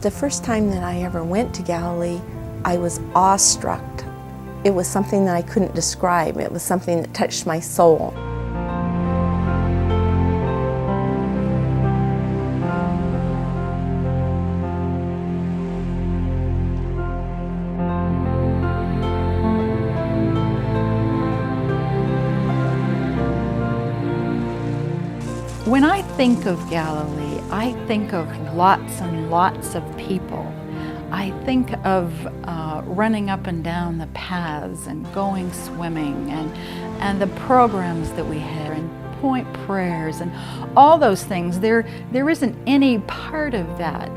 The first time that I ever went to Galilee, I was awestruck. It was something that I couldn't describe. It was something that touched my soul. When I think of Galilee, I think of lots and lots of people. I think of running up and down the paths and going swimming and the programs that we had and point prayers and all those things. There isn't any part of that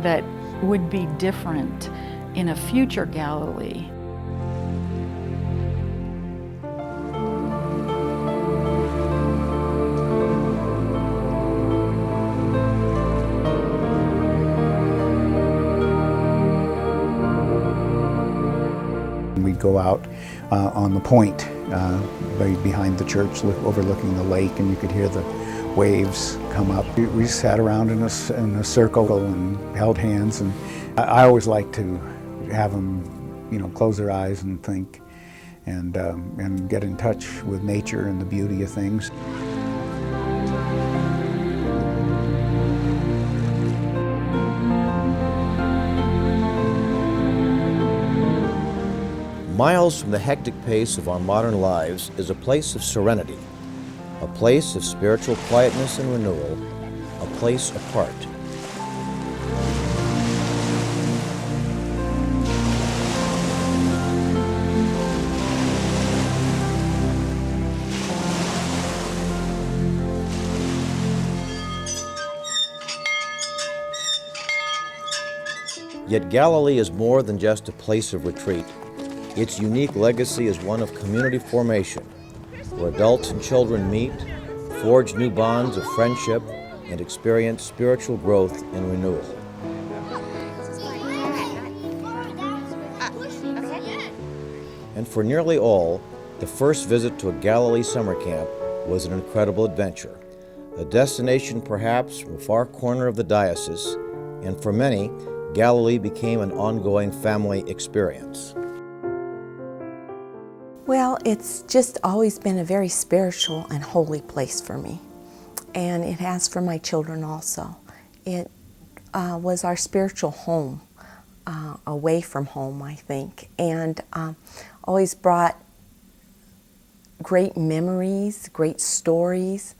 that would be different in a future Galilee. We'd go out on the point right behind the church overlooking the lake, and you could hear the waves come up. We sat around in a circle and held hands, and I always liked to have them, close their eyes and think and get in touch with nature and the beauty of things. Miles from the hectic pace of our modern lives is a place of serenity, a place of spiritual quietness and renewal, a place apart. Yet Galilee is more than just a place of retreat. Its unique legacy is one of community formation, where adults and children meet, forge new bonds of friendship, and experience spiritual growth and renewal. And for nearly all, the first visit to a Galilee summer camp was an incredible adventure, a destination perhaps from a far corner of the diocese, and for many, Galilee became an ongoing family experience. Well, it's just always been a very spiritual and holy place for me, and it has for my children also. It was our spiritual home, away from home, I think, and always brought great memories, great stories.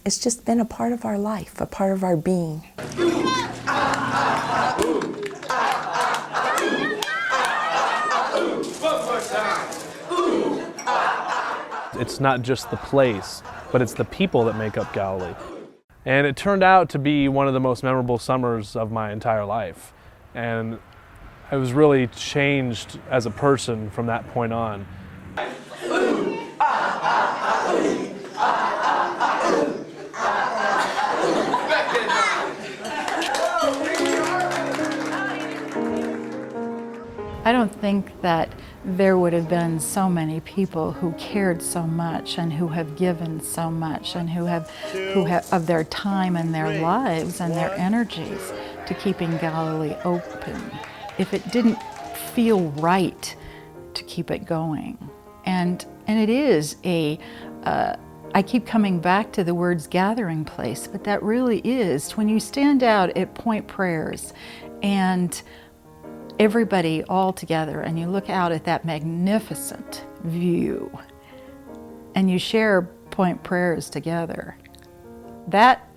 It's just been a part of our life, a part of our being. It's not just the place, but it's the people that make up Galilee. And it turned out to be one of the most memorable summers of my entire life. And I was really changed as a person from that point on. I don't think that there would have been so many people who cared so much and who have given so much and who have of their time and their lives and their energies to keeping Galilee open if it didn't feel right to keep it going. And it is I keep coming back to the words gathering place, but that really is when you stand out at point prayers and everybody all together and you look out at that magnificent view and you share point prayers together. That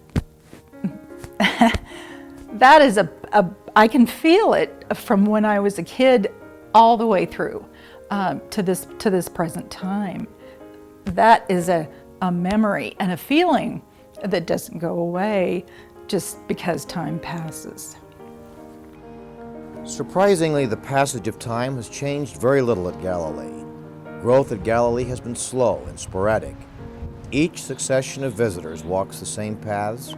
is I can feel it from when I was a kid all the way through to this present time. That is a memory and a feeling that doesn't go away just because time passes. Surprisingly, the passage of time has changed very little at Galilee. Growth at Galilee has been slow and sporadic. Each succession of visitors walks the same paths,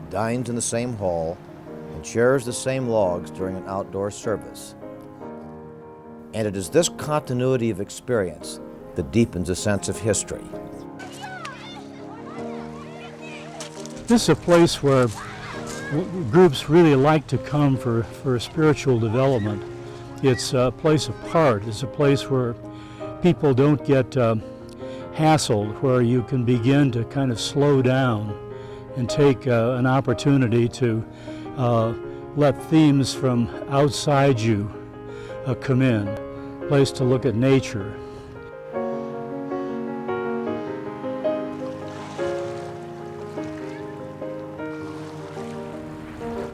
dines in the same hall, and shares the same logs during an outdoor service. And it is this continuity of experience that deepens a sense of history. This is a place where groups really like to come for spiritual development. It's a place apart. It's a place where people don't get hassled, where you can begin to kind of slow down and take an opportunity to let themes from outside you come in. A place to look at nature.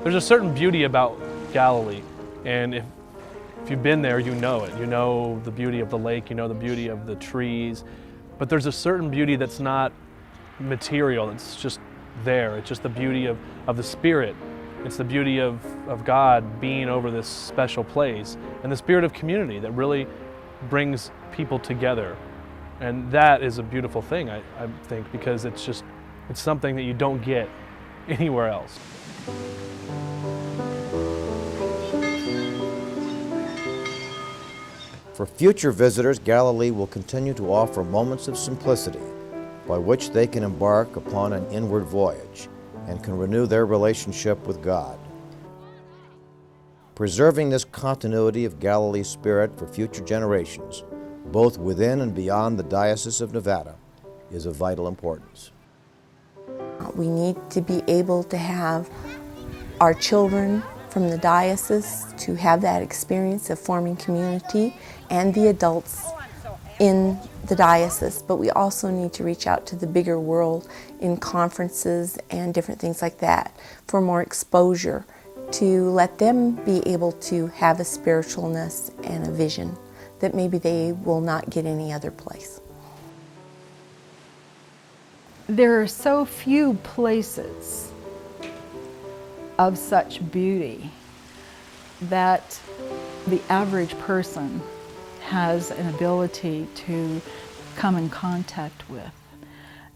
There's a certain beauty about Galilee, and if you've been there, you know it. You know the beauty of the lake, you know the beauty of the trees, but there's a certain beauty that's not material, it's just there. It's just the beauty of the Spirit. It's the beauty of God being over this special place, and the spirit of community that really brings people together. And that is a beautiful thing, I think, because it's something that you don't get anywhere else. For future visitors, Galilee will continue to offer moments of simplicity by which they can embark upon an inward voyage and can renew their relationship with God. Preserving this continuity of Galilee spirit for future generations, both within and beyond the Diocese of Nevada, is of vital importance. We need to be able to have our children from the diocese to have that experience of forming community, and the adults in the diocese, but we also need to reach out to the bigger world in conferences and different things like that for more exposure, to let them be able to have a spiritualness and a vision that maybe they will not get any other place. There are so few places of such beauty that the average person has an ability to come in contact with.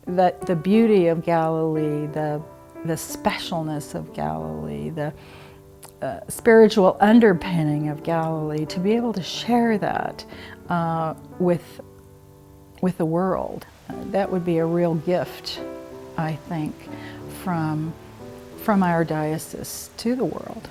That the beauty of Galilee, the specialness of Galilee, the spiritual underpinning of Galilee, to be able to share that with the world, that would be a real gift, I think, from our diocese to the world.